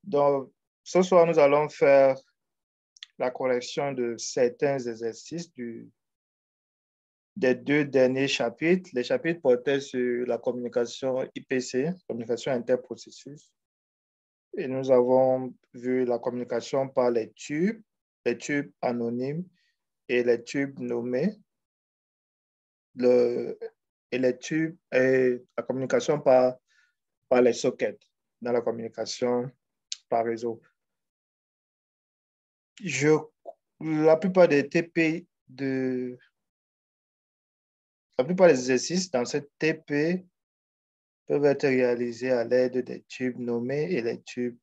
Donc, ce soir, nous allons faire la correction de certains exercices des deux derniers chapitres. Les chapitres portaient sur la communication IPC, communication interprocessus. Et nous avons vu la communication par les tubes anonymes et les tubes nommés, et les tubes et la communication par les sockets dans la communication par réseau. La plupart des TP la plupart des exercices dans cette TP peuvent être réalisés à l'aide des tubes nommés et les tubes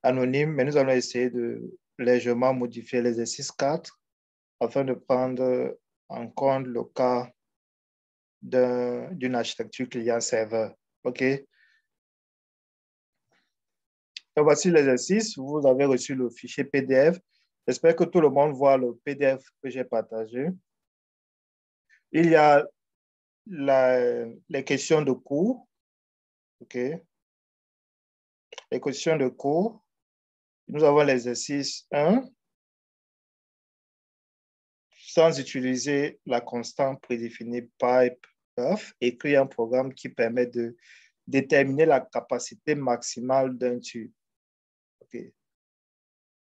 anonymes, mais nous allons essayer de légèrement modifier l'exercice 4 afin de prendre en compte le cas d'une architecture client-serveur. OK? Donc, voici l'exercice. Vous avez reçu le fichier PDF. J'espère que tout le monde voit le PDF que j'ai partagé. Il y a les questions de cours. OK? Les questions de cours. Nous avons l'exercice 1. Sans utiliser la constante prédéfinie pipe buff, écrit un programme qui permet de déterminer la capacité maximale d'un tube. Okay.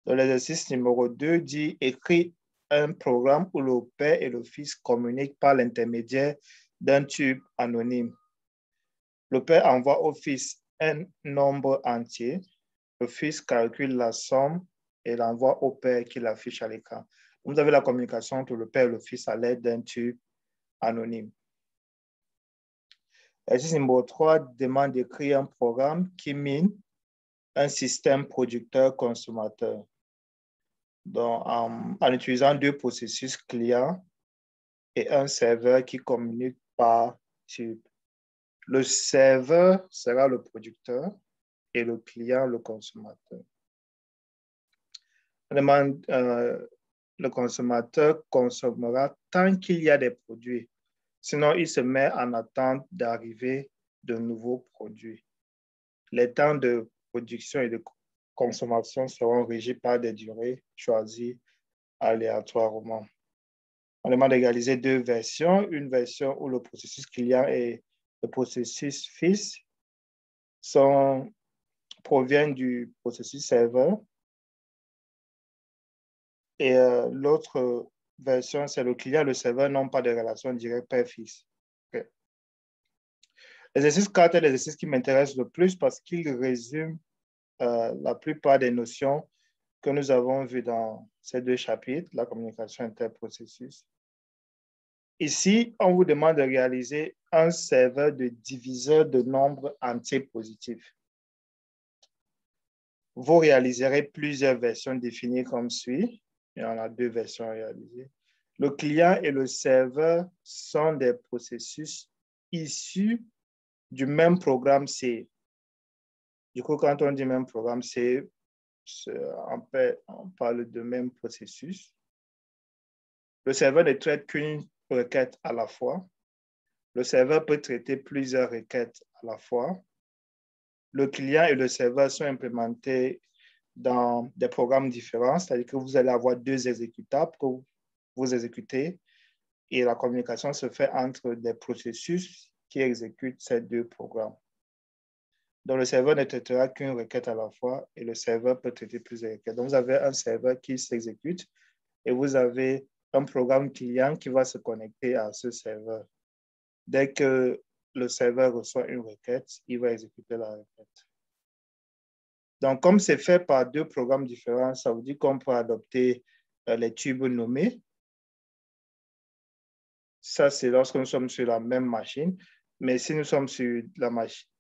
Donc, l'exercice numéro 2 dit écrit un programme où le père et le fils communiquent par l'intermédiaire d'un tube anonyme. Le père envoie au fils un nombre entier. Le fils calcule la somme et l'envoie au père qui l'affiche à l'écran. Vous avez la communication entre le père et le fils à l'aide d'un tube anonyme. L'exercice numéro 3 demande d'écrire un programme qui mine un système producteur-consommateur. Donc, en utilisant deux processus clients et un serveur qui communique par tube. Le serveur sera le producteur et le client le consommateur. On demande, le consommateur consommera tant qu'il y a des produits. Sinon, il se met en attente d'arrivée de nouveaux produits. Les temps de production et de consommation seront régis par des durées choisies aléatoirement. On demande d'égaliser deux versions, une version où le processus client et le processus fils proviennent du processus serveur. Et l'autre version, c'est le client et le serveur n'ont pas de relation directe père-fils. Okay. L'exercice 4 est l'exercice qui m'intéresse le plus parce qu'il résume la plupart des notions que nous avons vues dans ces deux chapitres, la communication interprocessus. Ici, on vous demande de réaliser un serveur de diviseur de nombres entiers positifs. Vous réaliserez plusieurs versions définies comme suit. Il y en a deux versions réalisées. Le client et le serveur sont des processus issus du même programme C. Du coup, quand on dit même programme C, on parle de même processus. Le serveur ne traite qu'une requête à la fois. Le serveur peut traiter plusieurs requêtes à la fois. Le client et le serveur sont implémentés dans des programmes différents, c'est-à-dire que vous allez avoir deux exécutables que vous exécutez et la communication se fait entre des processus qui exécutent ces deux programmes. Donc, le serveur ne traitera qu'une requête à la fois et le serveur peut traiter plusieurs requêtes. Donc, vous avez un serveur qui s'exécute et vous avez un programme client qui va se connecter à ce serveur. Dès que le serveur reçoit une requête, il va exécuter la requête. Donc, comme c'est fait par deux programmes différents, ça veut dire qu'on peut adopter les tubes nommés. Ça, c'est lorsque nous sommes sur la même machine. Mais si nous sommes sur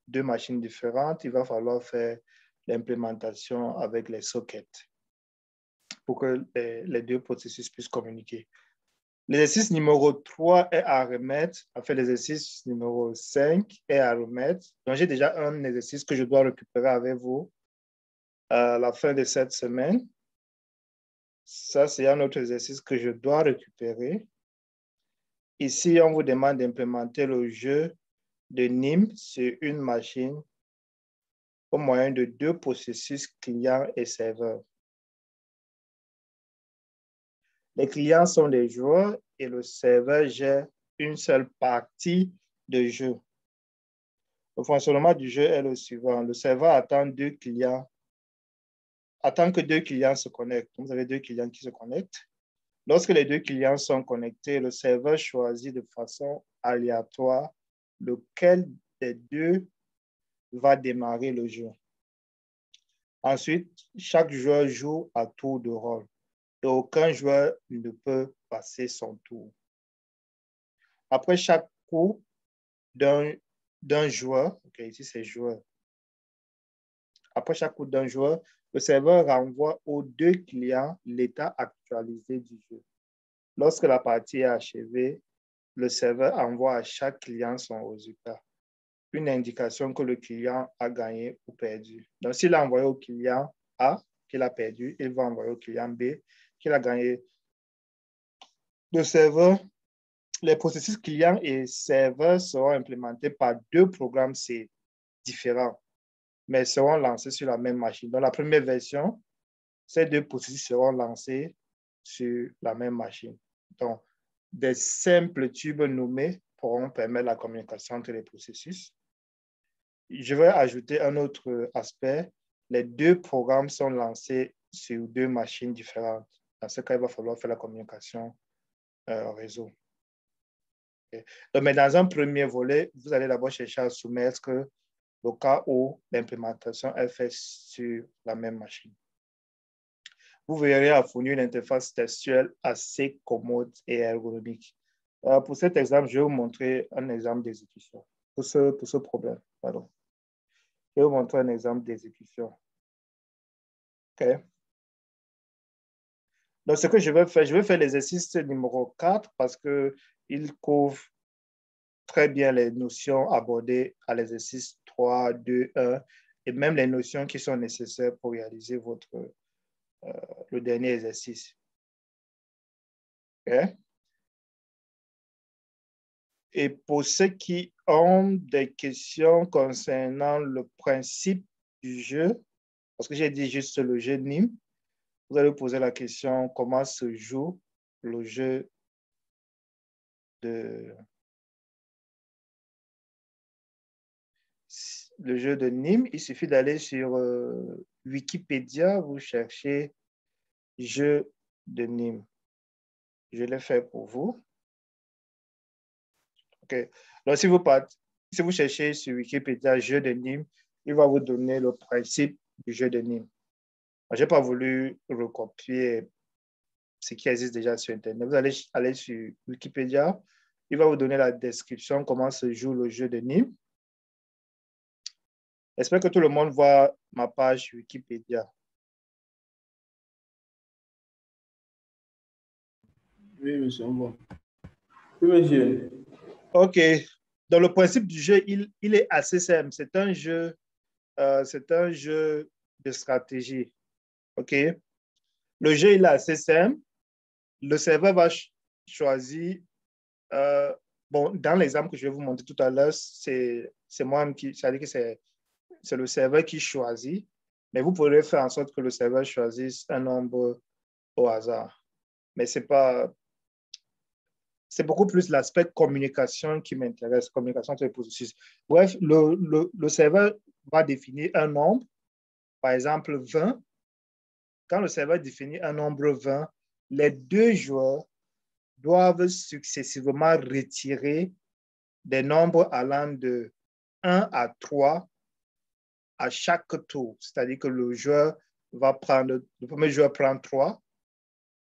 deux machines différentes, il va falloir faire l'implémentation avec les sockets pour que les deux processus puissent communiquer. L'exercice numéro 3 est à remettre. Enfin, l'exercice numéro 5 est à remettre. Donc, j'ai déjà un exercice que je dois récupérer avec vous à la fin de cette semaine. Ça, c'est un autre exercice que je dois récupérer. Ici, on vous demande d'implémenter le jeu de Nîmes sur une machine au moyen de deux processus client et serveur. Les clients sont des joueurs et le serveur gère une seule partie de jeu. Le fonctionnement du jeu est le suivant. Le serveur attend que deux clients se connectent. Vous avez deux clients qui se connectent. Lorsque les deux clients sont connectés, le serveur choisit de façon aléatoire lequel des deux va démarrer le jeu. Ensuite, chaque joueur joue à tour de rôle et aucun joueur ne peut passer son tour. Après chaque coup d'un joueur, ici c'est joueur. Après chaque coup d'un joueur, le serveur renvoie aux deux clients l'état actualisé du jeu. Lorsque la partie est achevée, le serveur envoie à chaque client son résultat, une indication que le client a gagné ou perdu. Donc, s'il a envoyé au client A qu'il a perdu, il va envoyer au client B qu'il a gagné. Le serveur, les processus client et serveur seront implémentés par deux programmes C différents, mais seront lancés sur la même machine. Dans la première version, ces deux processus seront lancés sur la même machine. Donc, des simples tubes nommés pourront permettre la communication entre les processus. Je vais ajouter un autre aspect. Les deux programmes sont lancés sur deux machines différentes. Dans ce cas, il va falloir faire la communication réseau. Okay. Donc, mais dans un premier volet, vous allez d'abord chercher à soumettre le cas où l'implémentation est faite sur la même machine. Vous verrez à fournir une interface textuelle assez commode et ergonomique. Pour cet exemple, je vais vous montrer un exemple d'exécution. Pour ce problème, pardon. Je vais vous montrer un exemple d'exécution. OK. Donc, ce que je vais faire l'exercice numéro 4 parce qu'il couvre très bien les notions abordées à l'exercice 3, 2, 1 et même les notions qui sont nécessaires pour réaliser le dernier exercice. Okay? Et pour ceux qui ont des questions concernant le principe du jeu, parce que j'ai dit juste le jeu Nîmes, vous allez poser la question comment se joue le jeu de Nîmes. Il suffit d'aller sur Wikipédia, vous cherchez jeu de Nîmes. Je l'ai fait pour vous. OK. Donc, si vous cherchez sur Wikipédia jeu de Nîmes, il va vous donner le principe du jeu de Nîmes. Je n'ai pas voulu recopier ce qui existe déjà sur Internet. Vous allez aller sur Wikipédia, il va vous donner la description, comment se joue le jeu de Nîmes. J'espère que tout le monde voit ma page Wikipédia. Oui, monsieur, on voit. Oui, monsieur. OK. Donc, le principe du jeu, il est assez simple. C'est un jeu de stratégie. OK. Le jeu, il est assez simple. Le serveur va choisir. Bon, dans l'exemple que je vais vous montrer tout à l'heure, c'est moi-même c'est-à-dire que c'est le serveur qui choisit. Mais vous pourrez faire en sorte que le serveur choisisse un nombre au hasard. Mais c'est beaucoup plus l'aspect communication qui m'intéresse, communication entre les processus. Bref, le serveur va définir un nombre, par exemple 20. Quand le serveur définit un nombre 20, les deux joueurs doivent successivement retirer des nombres allant de 1 à 3 à chaque tour. C'est-à-dire que le premier joueur prend 3.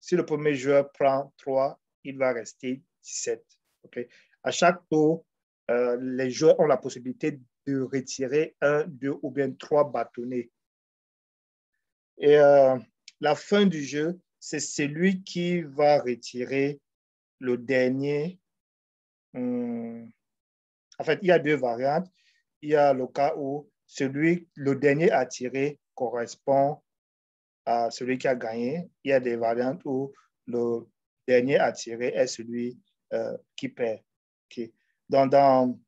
Si le premier joueur prend 3, il va rester 17. Okay? À chaque tour, les joueurs ont la possibilité de retirer 1, 2 ou bien 3 bâtonnets. Et la fin du jeu, c'est celui qui va retirer le dernier. En fait, il y a deux variantes. Il y a le cas où le dernier à tirer correspond à celui qui a gagné. Il y a des variantes où le dernier à tirer est celui qui perd. Okay. Donc,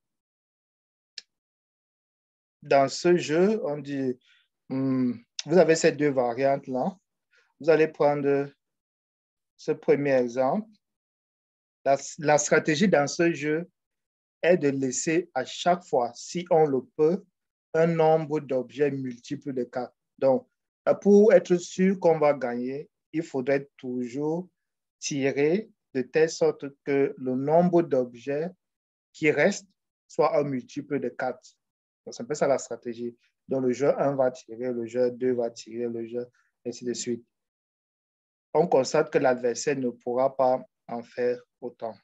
dans ce jeu, on dit, vous avez ces deux variantes-là. Vous allez prendre ce premier exemple. La stratégie dans ce jeu est de laisser à chaque fois, si on le peut, un nombre d'objets multiples de 4. Donc, pour être sûr qu'on va gagner, il faudrait toujours tirer de telle sorte que le nombre d'objets qui reste soit un multiple de 4. C'est un peu ça la stratégie. Donc, le jeu 1 va tirer, le jeu 2 va tirer, le jeu, ainsi de suite. On constate que l'adversaire ne pourra pas en faire autant.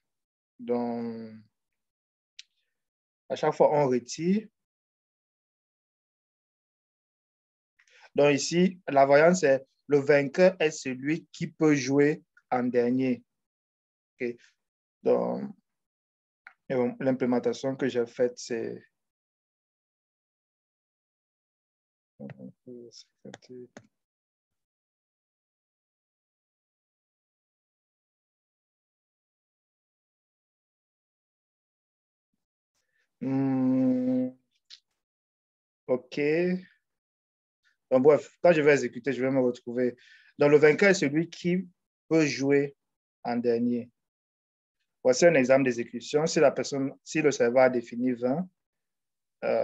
Donc, à chaque fois, on retire. Donc, ici, la variante, c'est le vainqueur est celui qui peut jouer en dernier. Okay. Donc, l'implémentation que j'ai faite, c'est OK. Donc, bref, quand je vais exécuter, je vais me retrouver. Donc, le vainqueur est celui qui peut jouer en dernier. Voici un exemple d'exécution. Si le serveur a défini 20,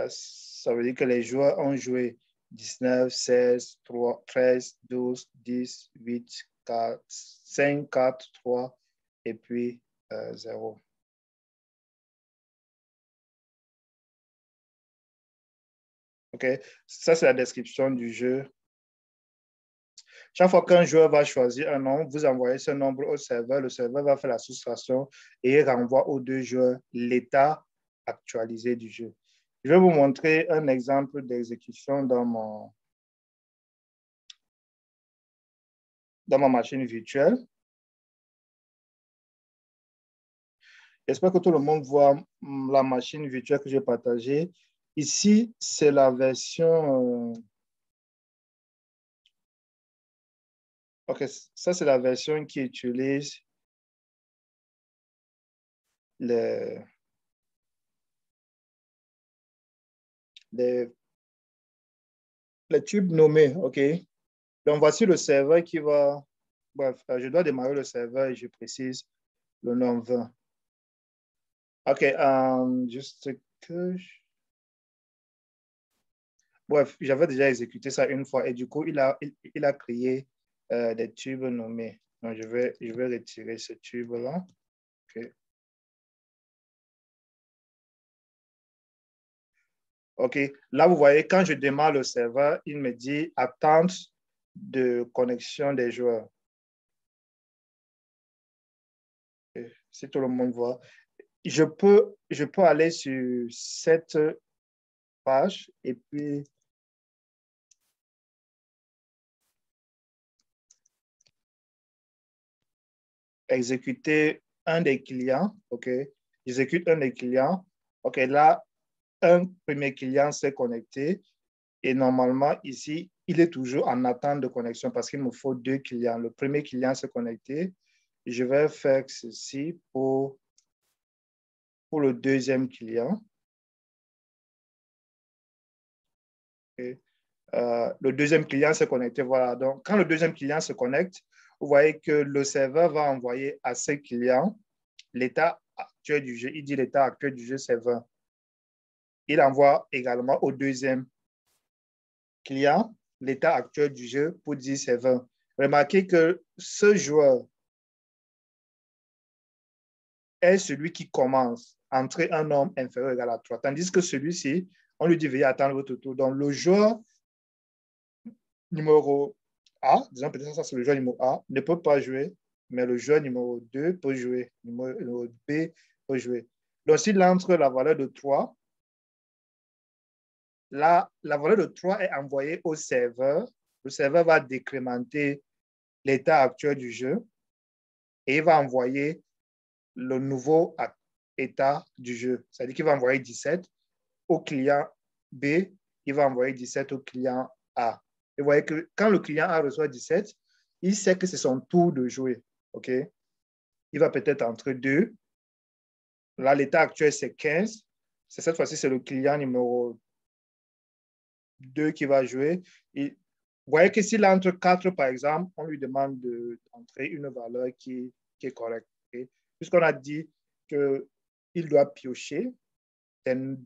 ça veut dire que les joueurs ont joué 19, 16, 3, 13, 12, 10, 8, 4, 5, 4, 3 et puis 0. OK? Ça, c'est la description du jeu. Chaque fois qu'un joueur va choisir un nombre, vous envoyez ce nombre au serveur. Le serveur va faire la soustraction et il renvoie aux deux joueurs l'état actualisé du jeu. Je vais vous montrer un exemple d'exécution dans ma machine virtuelle. J'espère que tout le monde voit la machine virtuelle que j'ai partagée. Ici, c'est la version... OK, ça, c'est la version qui utilise les tubes nommés. OK. Donc, voici le serveur qui va... Bref, je dois démarrer le serveur et je précise le nom 20. OK, juste que... Bref, j'avais déjà exécuté ça une fois et du coup, il a créé des tubes nommés. Donc, je vais retirer ce tube-là. OK. OK. Là, vous voyez, quand je démarre le serveur, il me dit attente de connexion des joueurs. Okay. Si tout le monde voit. Je peux aller sur cette page et puis exécuter un des clients. OK. J'exécute un des clients. OK. Là, un premier client s'est connecté et normalement, ici, il est toujours en attente de connexion parce qu'il me faut deux clients. Le premier client s'est connecté. Je vais faire ceci pour le deuxième client. Okay. Le deuxième client s'est connecté. Voilà. Donc, quand le deuxième client se connecte, vous voyez que le serveur va envoyer à ses clients l'état actuel du jeu. Il dit l'état actuel du jeu, c'est 20. Il envoie également au deuxième client l'état actuel du jeu pour dire c'est 20. Remarquez que ce joueur est celui qui commence à entrer un nombre inférieur ou égal à 3. Tandis que celui-ci, on lui dit veuillez attendre votre tour. Donc, le joueur numéro A, disons peut-être ça c'est le joueur numéro A, ne peut pas jouer, mais le joueur numéro 2 peut jouer, numéro B peut jouer. Donc, s'il entre la valeur de 3, là, la valeur de 3 est envoyée au serveur. Le serveur va décrémenter l'état actuel du jeu et il va envoyer le nouveau état du jeu. C'est-à-dire qu'il va envoyer 17 au client B, il va envoyer 17 au client A. Et vous voyez que quand le client A reçoit 17, il sait que c'est son tour de jouer. OK? Il va peut-être entre deux. Là, l'état actuel, c'est 15. Cette fois-ci, c'est le client numéro 2 qui va jouer. Et vous voyez que s'il entre 4, par exemple, on lui demande d'entrer une valeur qui est correcte. Okay? Puisqu'on a dit qu'il doit piocher une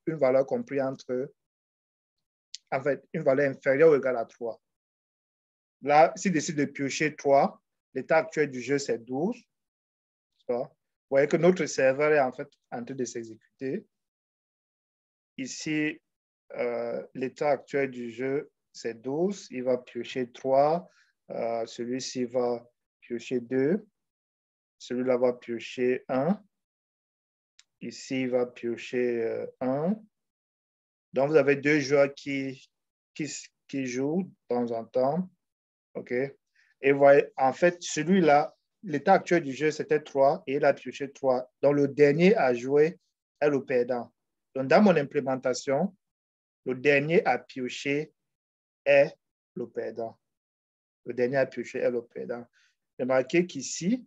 valeur comprise entre, en fait, une valeur inférieure ou égale à 3. Là, s'il décide de piocher 3, l'état actuel du jeu, c'est 12. Vous voyez que notre serveur est en fait en train de s'exécuter. Ici, l'état actuel du jeu, c'est 12. Il va piocher 3. Celui-ci va piocher 2. Celui-là va piocher 1. Ici, il va piocher 1. Donc, vous avez 2 joueurs qui jouent de temps en temps. OK? Et voyez, en fait, celui-là, l'état actuel du jeu, c'était 3 et il a pioché 3. Donc, le dernier à jouer est le perdant. Donc, dans mon implémentation, le dernier à piocher est le perdant. Le dernier à piocher est le perdant. Remarquez qu'ici,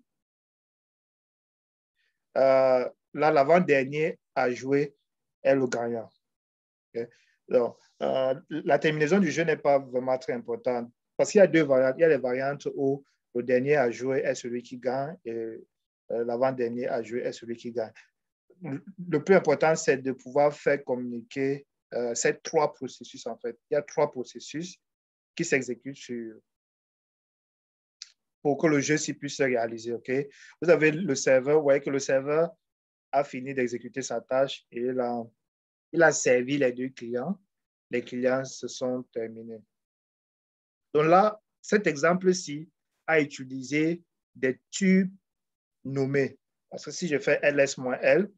là, l'avant-dernier à jouer est le gagnant. Okay? Donc, la terminaison du jeu n'est pas vraiment très importante parce qu'il y a 2 variantes. Il y a les variantes où le dernier à jouer est celui qui gagne et l'avant-dernier à jouer est celui qui gagne. Le plus important, c'est de pouvoir faire communiquer ces 3 processus, en fait. Il y a 3 processus qui s'exécutent pour que le jeu puisse se réaliser. Okay? Vous avez le serveur, vous voyez que le serveur a fini d'exécuter sa tâche et il a servi les 2 clients. Les clients se sont terminés. Donc là, cet exemple-ci a utilisé des tubes nommés. Parce que si je fais ls-l,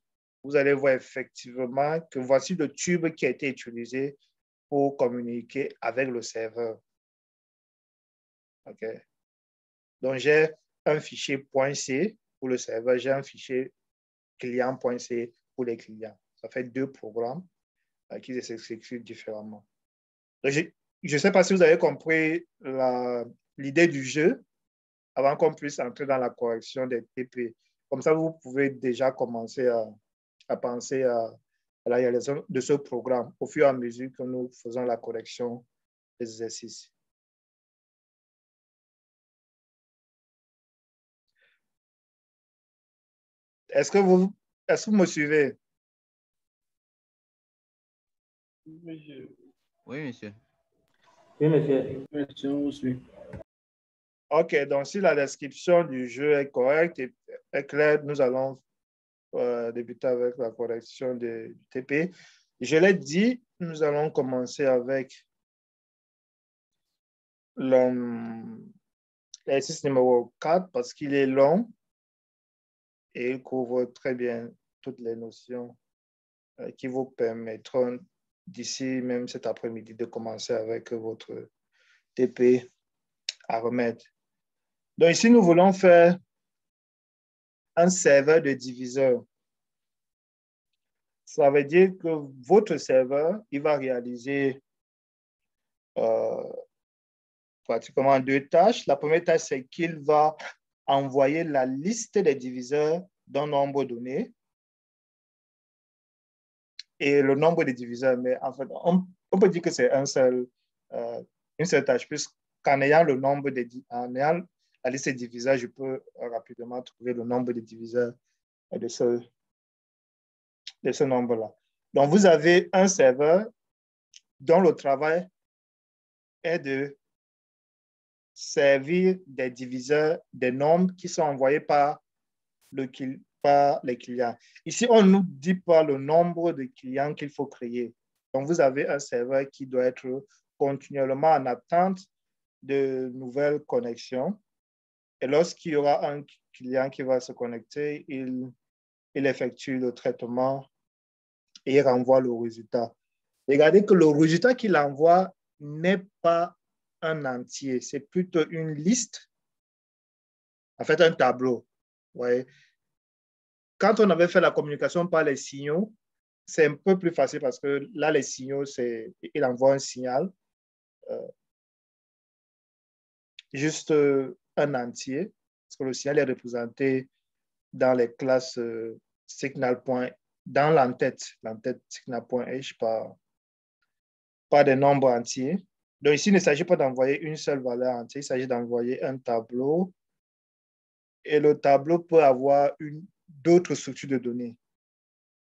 vous allez voir effectivement que voici le tube qui a été utilisé pour communiquer avec le serveur. OK? Donc, j'ai un fichier .c pour le serveur, j'ai un fichier client.c pour les clients. Ça fait 2 programmes qui s'exécutent différemment. Donc, je ne sais pas si vous avez compris l'idée du jeu avant qu'on puisse entrer dans la correction des TP. Comme ça, vous pouvez déjà commencer à penser à la réalisation de ce programme au fur et à mesure que nous faisons la correction des exercices. Est-ce que vous me suivez? Oui, monsieur. Oui, monsieur. Merci, on vous suit. OK, donc si la description du jeu est correcte et est claire, nous allons débuter avec la correction du TP. Je l'ai dit, nous allons commencer avec l'exercice numéro 4 parce qu'il est long et il couvre très bien toutes les notions qui vous permettront d'ici même cet après-midi de commencer avec votre TP à remettre. Donc ici, nous voulons faire un serveur de diviseur. Ça veut dire que votre serveur, il va réaliser pratiquement 2 tâches. La première tâche, c'est qu'il va envoyer la liste des diviseurs d'un nombre donné et le nombre de diviseurs. Mais en fait, on peut dire que c'est une seule tâche, puisqu'en ayant le nombre en ayant la liste des diviseurs, je peux rapidement trouver le nombre de diviseurs de ce nombre-là. Donc, vous avez un serveur dont le travail est de servir des diviseurs des nombres qui sont envoyés par les clients. Ici, on ne nous dit pas le nombre de clients qu'il faut créer. Donc, vous avez un serveur qui doit être continuellement en attente de nouvelles connexions. Et lorsqu'il y aura un client qui va se connecter, il effectue le traitement et il renvoie le résultat. Regardez que le résultat qu'il envoie n'est pas un entier, c'est plutôt une liste, en fait un tableau. Ouais. Quand on avait fait la communication par les signaux, c'est un peu plus facile parce que là, les signaux, il envoie un signal, juste un entier, parce que le signal est représenté dans les classes signal. Dans l'entête signal.h par des nombres entiers. Donc ici, il ne s'agit pas d'envoyer une seule valeur entière, il s'agit d'envoyer un tableau. Et le tableau peut avoir d'autres structures de données.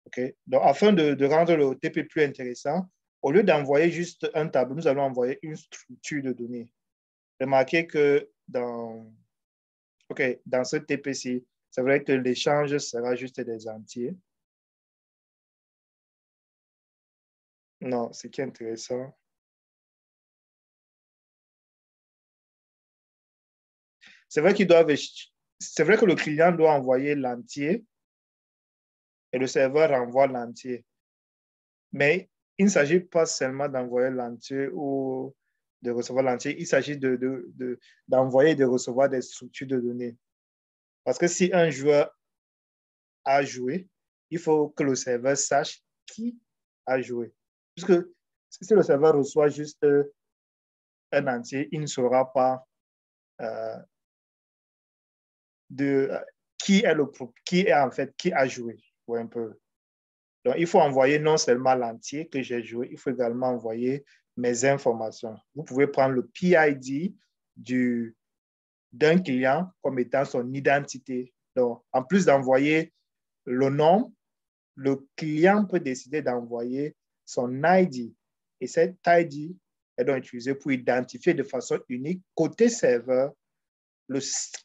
Okay? Donc, afin de rendre le TP plus intéressant, au lieu d'envoyer juste un tableau, nous allons envoyer une structure de données. Remarquez que dans ce TP-ci, c'est vrai que l'échange sera juste des entiers. Non, ce qui est intéressant, c'est vrai que le client doit envoyer l'entier et le serveur renvoie l'entier. Mais il ne s'agit pas seulement d'envoyer l'entier ou de recevoir l'entier, il s'agit d'envoyer et de recevoir des structures de données. Parce que si un joueur a joué, il faut que le serveur sache qui a joué. Puisque si le serveur reçoit juste un entier, il ne saura pas qui a joué. Un peu. Donc, il faut envoyer non seulement l'entier que j'ai joué, il faut également envoyer mes informations. Vous pouvez prendre le PID d'un client comme étant son identité. Donc, en plus d'envoyer le nom, le client peut décider d'envoyer son ID. Et cet ID est donc utilisé pour identifier de façon unique, côté serveur, le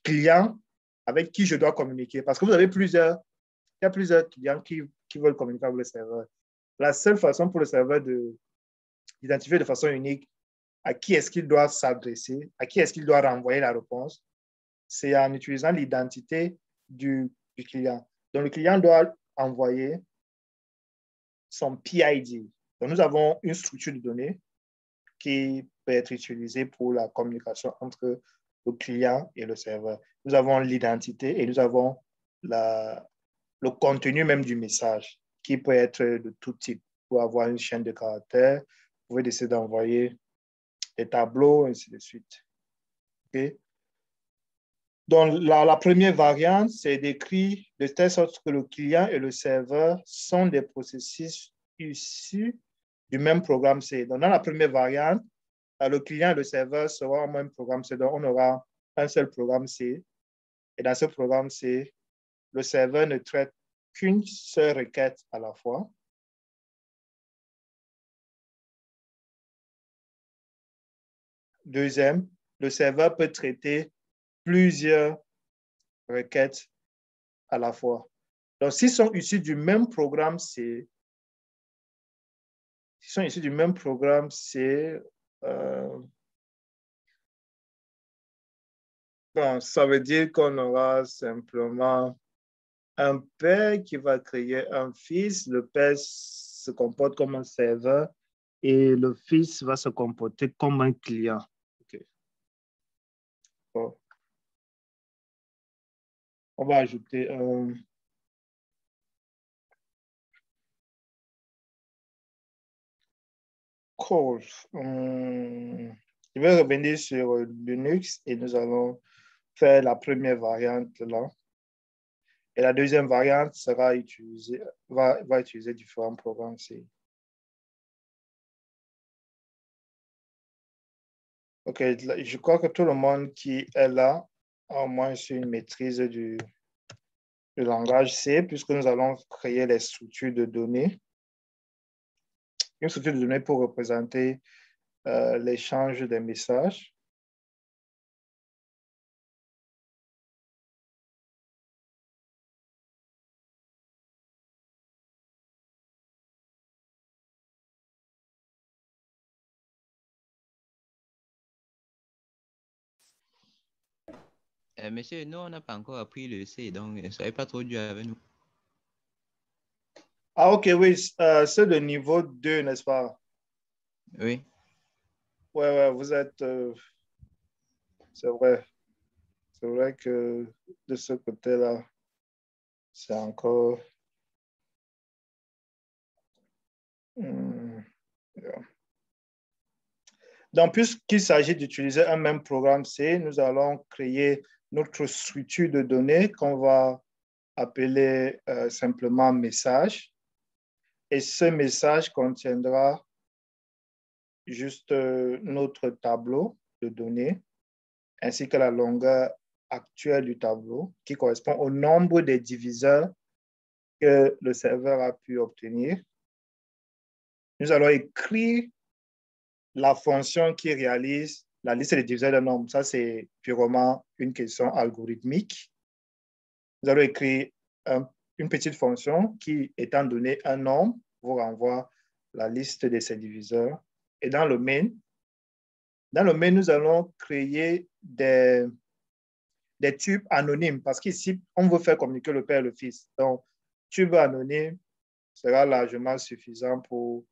client avec qui je dois communiquer. Parce que il y a plusieurs clients qui veulent communiquer avec le serveur. La seule façon pour le serveur d'identifier de façon unique à qui est-ce qu'il doit s'adresser, à qui est-ce qu'il doit renvoyer la réponse, c'est en utilisant l'identité du client. Donc, le client doit envoyer son PID. Donc, nous avons une structure de données qui peut être utilisée pour la communication entre le client et le serveur. Nous avons l'identité et nous avons le contenu même du message qui peut être de tout type. Pour avoir une chaîne de caractères, vous pouvez décider d'envoyer des tableaux, ainsi de suite. Okay? Donc, la première variante, c'est décrit de telle sorte que le client et le serveur sont des processus issus du même programme C. Donc, dans la première variante, le client et le serveur seront au même programme C. Donc, on aura un seul programme C. Et dans ce programme C, le serveur ne traite qu'une seule requête à la fois. Deuxième, le serveur peut traiter plusieurs requêtes à la fois. Donc, s'ils sont issus du même programme C, bon, ça veut dire qu'on aura simplement un père qui va créer un fils. Le père se comporte comme un serveur et le fils va se comporter comme un client. Okay. Bon. On va ajouter un call. Je vais revenir sur Linux et nous allons faire la première variante là. Et la deuxième variante va utiliser différents programmes C. OK, je crois que tout le monde qui est là a au moins une maîtrise du langage C, puisque nous allons créer les structures de données. Une structure de données pour représenter l'échange des messages. Monsieur, nous, on n'a pas encore appris le C, donc ne soyez pas trop dur avec nous. Ah, OK, oui, c'est de niveau 2, n'est-ce pas? Oui. Ouais, vous êtes... c'est vrai. C'est vrai que de ce côté-là, c'est encore... Yeah. Donc, puisqu'il s'agit d'utiliser un même programme C, nous allons créer notre structure de données qu'on va appeler simplement message. Et ce message contiendra juste notre tableau de données ainsi que la longueur actuelle du tableau qui correspond au nombre des diviseurs que le serveur a pu obtenir. Nous allons écrire la fonction qui réalise la liste des diviseurs d'un nombre. Ça, c'est purement une question algorithmique. Nous allons écrire une petite fonction qui, étant donné un nombre, vous renvoie la liste de ses diviseurs. Et dans le main, nous allons créer des tubes anonymes parce qu'ici, on veut faire communiquer le père et le fils. Donc, tube anonyme sera largement suffisant pour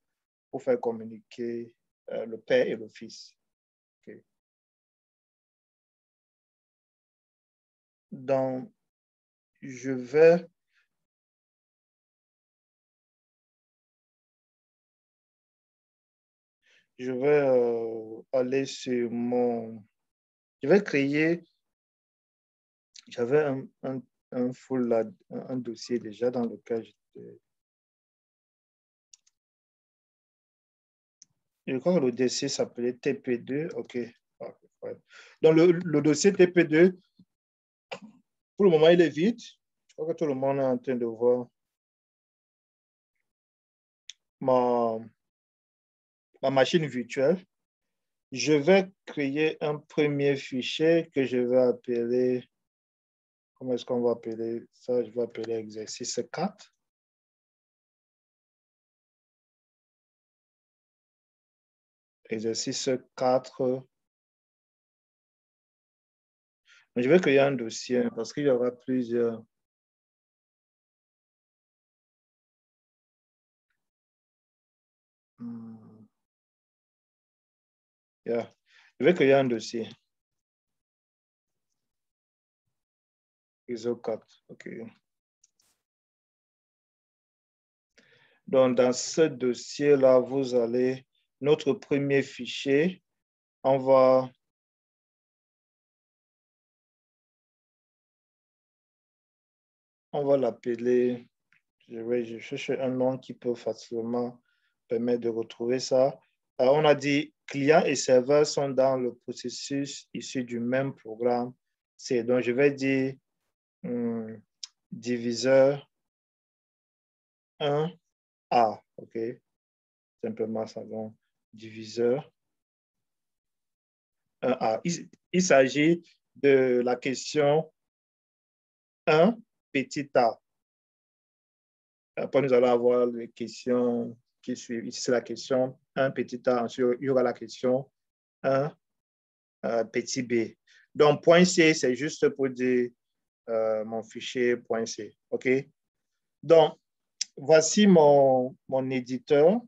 faire communiquer le père et le fils. Okay. Donc, je vais aller sur mon... Je vais créer... J'avais un full, un dossier déjà dans lequel j'étais... Je crois que le dossier s'appelait TP2. OK. Donc, le dossier TP2, pour le moment, il est vide. Je crois que tout le monde est en train de voir ma machine virtuelle. Je vais créer un premier fichier que je vais appeler, comment est-ce qu'on va appeler ça? Je vais appeler exercice 4. Exercice 4. Je vais créer un dossier parce qu'il y aura plusieurs. Yeah. Je vais créer un dossier. ISO 4. OK. Donc, dans ce dossier-là, vous allez, notre premier fichier, on va l'appeler, je cherche un nom qui peut facilement permettre de retrouver ça. On a dit client et serveur sont dans le processus issu du même programme. Donc, je vais dire diviseur 1A. OK. Simplement ça. Donc, diviseur 1A. Il s'agit de la question 1 petit a. Après, nous allons avoir les questions qui suivent. Ici, c'est la question 1 petit a. Ensuite, il y aura la question 1 petit b. Donc, point C, c'est juste pour dire mon fichier point C. OK? Donc, voici mon éditeur.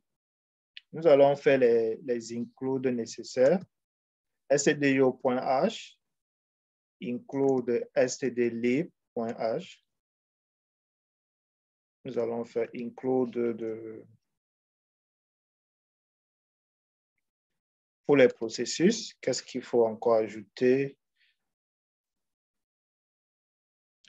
Nous allons faire les includes nécessaires. stdio.h, include stdlib.h. Nous allons faire include pour les processus. Qu'est-ce qu'il faut encore ajouter?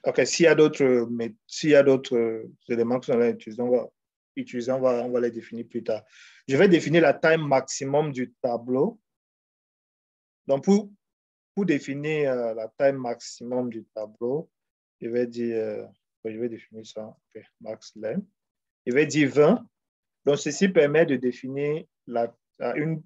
OK, s'il y a d'autres éléments que nous allons utiliser, on va les définir plus tard. Je vais définir la taille maximum du tableau. Donc, pour définir la taille maximum du tableau, je vais définir ça, okay, max length. Je vais dire 20. Donc, ceci permet de définir une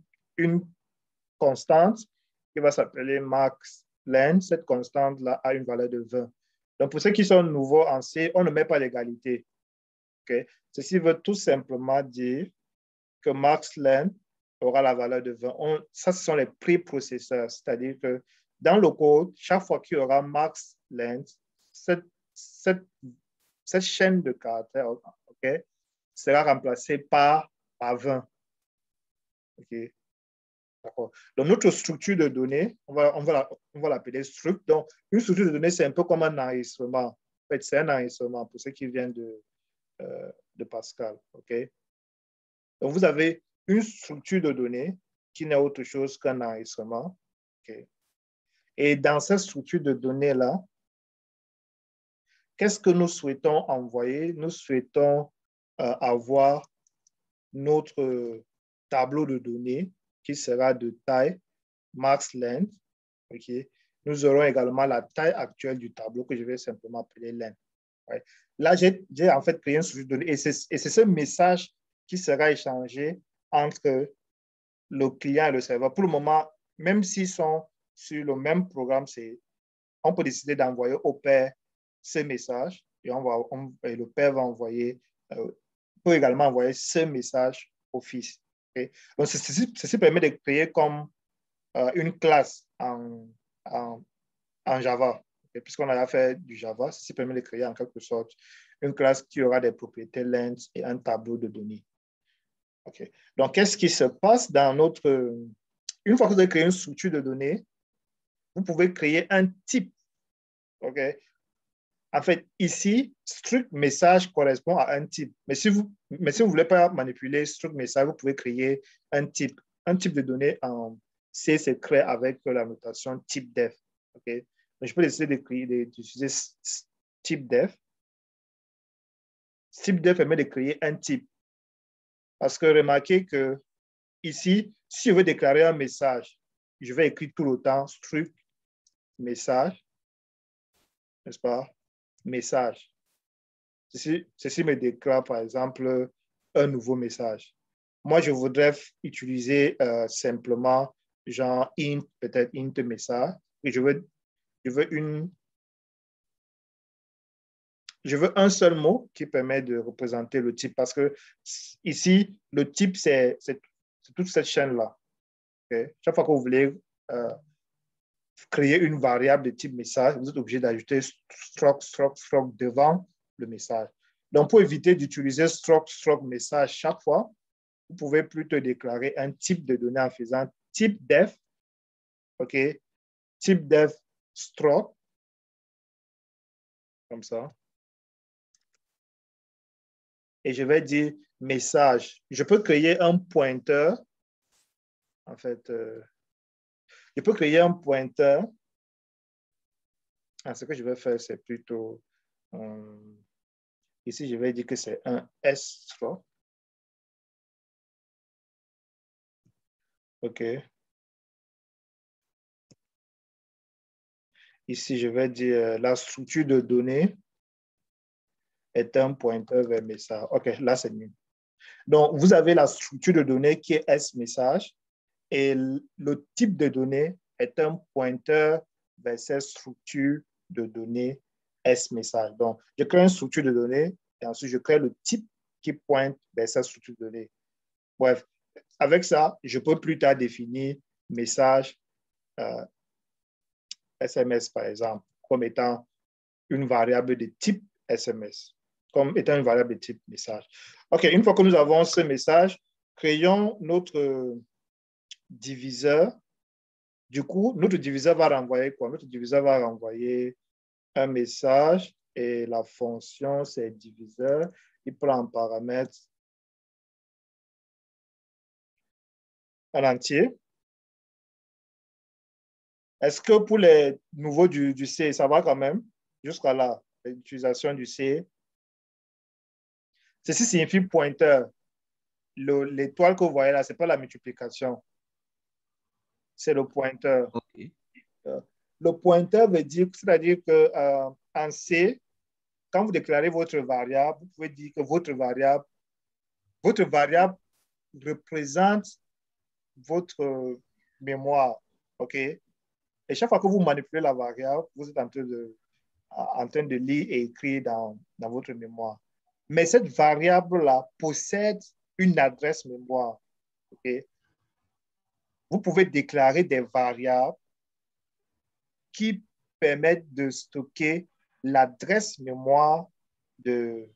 constante qui va s'appeler max length. Cette constante-là a une valeur de 20. Donc, pour ceux qui sont nouveaux en C, on ne met pas l'égalité. Okay? Ceci veut tout simplement dire que max length aura la valeur de 20. Ça, ce sont les préprocesseurs, c'est-à-dire que dans le code, chaque fois qu'il y aura max length, cette chaîne de caractères, okay, sera remplacée par 20. Okay. D'accord. Donc, notre structure de données, on va l'appeler struct. Donc, une structure de données, c'est un peu comme un enregistrement. En fait, c'est un enregistrement pour ceux qui viennent de Pascal. OK? Donc, vous avez une structure de données qui n'est autre chose qu'un enregistrement. OK? Et dans cette structure de données-là, qu'est-ce que nous souhaitons envoyer? Nous souhaitons avoir notre tableau de données qui sera de taille max length. OK. Nous aurons également la taille actuelle du tableau que je vais simplement appeler length. Ouais. Là, j'ai en fait créé une structure de données et c'est ce message qui sera échangé entre le client et le serveur. Pour le moment, même s'ils sont sur le même programme, on peut décider d'envoyer au père ce message et le père va envoyer, peut également envoyer ce message au fils. Okay? Donc, ceci permet de créer comme une classe en Java. Okay? Puisqu'on a fait du Java, ceci permet de créer en quelque sorte une classe qui aura des propriétés length et un tableau de données. Okay. Donc, qu'est-ce qui se passe dans notre... Une fois que vous avez créé une structure de données, vous pouvez créer un type. Okay. En fait, ici, struct message correspond à un type. Mais si vous ne voulez pas manipuler struct message, vous pouvez créer un type. Un type de données en C, c'est créé avec la notation type def. Okay. Donc, je peux décider d'utiliser type def. Type def permet de créer un type. Parce que remarquez que ici, si je veux déclarer un message, je vais écrire tout le temps struct message, n'est-ce pas? Message. Ceci me déclare, par exemple, un nouveau message. Moi, je voudrais utiliser simplement genre int, peut-être int message, et je veux un seul mot qui permet de représenter le type parce que ici, le type, c'est toute cette chaîne-là. Okay? Chaque fois que vous voulez créer une variable de type message, vous êtes obligé d'ajouter struct devant le message. Donc, pour éviter d'utiliser struct message chaque fois, vous pouvez plutôt déclarer un type de données en faisant type def, OK, type def struct, comme ça. Et je vais dire message. Je peux créer un pointeur. En fait, je peux créer un pointeur. Ce que je vais faire, c'est plutôt... ici, je vais dire que c'est un struct. OK. Ici, je vais dire la structure de données est un pointeur vers message. OK, là, c'est mieux. Donc, vous avez la structure de données qui est S-message et le type de données est un pointeur vers cette structure de données S-message. Donc, je crée une structure de données et ensuite, je crée le type qui pointe vers cette structure de données. Bref, avec ça, je peux plus tard définir message SMS, par exemple, comme étant une variable de type SMS, comme étant une variable de type message. OK, une fois que nous avons ce message, créons notre diviseur. Du coup, notre diviseur va renvoyer quoi? Notre diviseur va renvoyer un message et la fonction, c'est diviseur. Il prend en paramètre un entier. Est-ce que pour les nouveaux du C, ça va quand même? Jusqu'à là, l'utilisation du C. Ceci signifie pointeur. L'étoile que vous voyez là, ce n'est pas la multiplication. C'est le pointeur. OK. Le pointeur veut dire, c'est-à-dire qu'en C, quand vous déclarez votre variable, vous pouvez dire que votre variable représente votre mémoire. OK? Et chaque fois que vous manipulez la variable, vous êtes en train de lire et écrire dans votre mémoire. Mais cette variable-là possède une adresse mémoire. Okay? Vous pouvez déclarer des variables qui permettent de stocker l'adresse mémoire de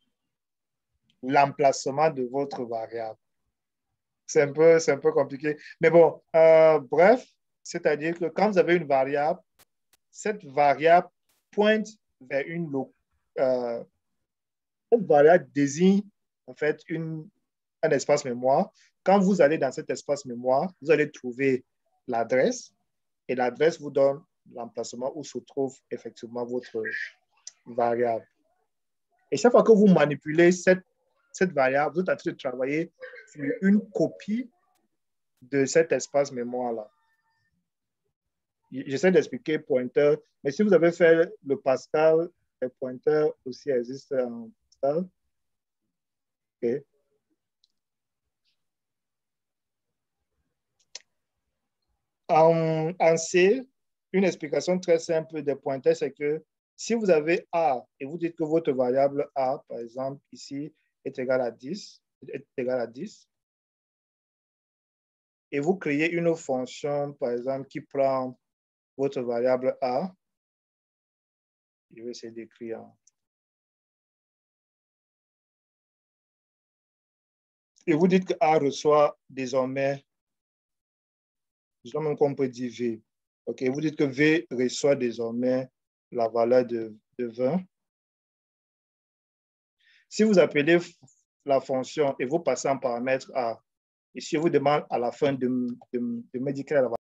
l'emplacement de votre variable. C'est un peu compliqué. Mais bon, bref, c'est-à-dire que quand vous avez une variable, cette variable pointe vers cette variable désigne en fait un espace mémoire. Quand vous allez dans cet espace mémoire, vous allez trouver l'adresse et l'adresse vous donne l'emplacement où se trouve effectivement votre variable. Et chaque fois que vous manipulez cette variable, vous êtes en train de travailler sur une copie de cet espace mémoire-là. J'essaie d'expliquer pointeur, mais si vous avez fait le Pascal, les pointeurs aussi existent en Pascal. Okay. En C, une explication très simple des pointeurs, c'est que si vous avez A et vous dites que votre variable A, par exemple, ici, est égale à 10, et vous créez une fonction, par exemple, qui prend votre variable A, je vais essayer d'écrire. Et vous dites que A reçoit désormais, disons même qu'on peut dire V. OK, vous dites que V reçoit désormais la valeur de 20. Si vous appelez la fonction et vous passez en paramètre A, et si je vous demande à la fin de me dire quelle est la valeur